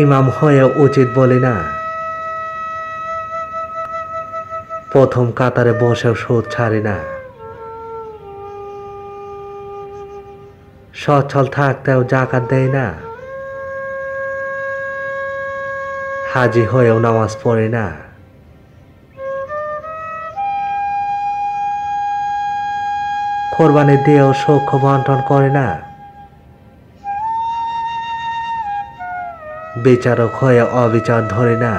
ইমাম হয়ে উচিত বলি না, প্রথম কাতারে বসেও সুদ ছাড়ি না। সচ্ছল থাকতেও জাকাত দেই না, হাজি হয়েও নামাজ পড়ি না। কোরবানি দিয়েও সুখ বন্টন করে না, বিচারক হয়ে অবিচার ধরি না।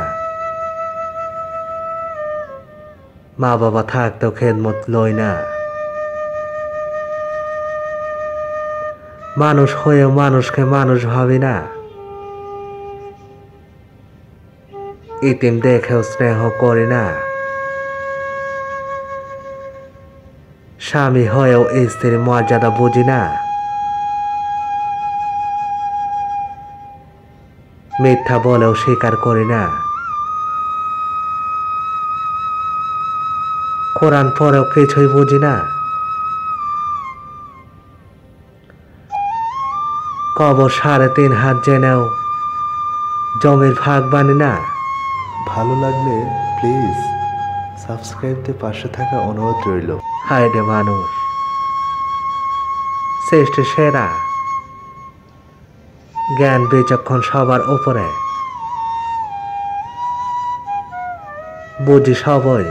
মা বাবা থাকতেও খেদমত লই না, মানুষ হয়েও মানুষকে মানুষ ভাবি না। ইতিম দেখেও স্নেহ করি না, স্বামী হয়েও স্ত্রীর মর্যাদা বুঝি না। মিথ্যা বলেও স্বীকার করি না, কোরআন পড়েও কিছুই বুঝি না। কবর ৩.৫ হাত জেনেও জমির ভাগ বানি না। ভালো লাগলে প্লিজ সাবস্ক্রাইব দিয়ে পাশে থাকা অনুরোধ রইল। হায় রে মানুষ, সৃষ্টি সেরা, জ্ঞান বিচক্ষণ সবার উপরে, বুঝি সবই,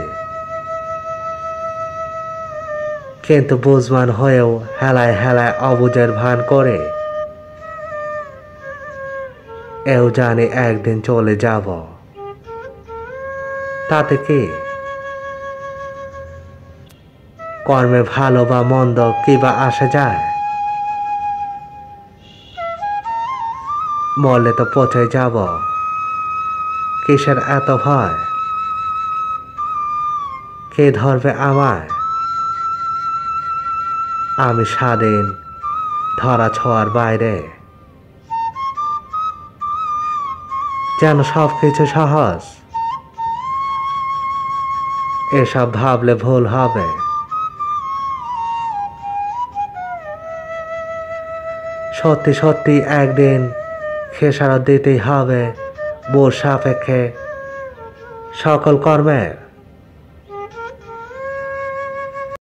কিন্তু বুঝবান হয়েও হেলায় হেলায় অবুঝের ভান করে। এও জানি একদিন চলে যাব, তাতে কি? কর্মে ভালো বা মন্দ কি বা আসে যায়? মরলে তো পচে যাব, কিসের এত ভয়? কে ধরবে আমায়? আমি স্বাধীন, ধরা ছোঁয়ার বাইরে। যেন সব কিছু সহজ, এসব ভাবলে ভুল হবে। সত্যি সত্যি একদিন খেসারত দিতেই হবে বোর সাপেক্ষে সকল কর্মের।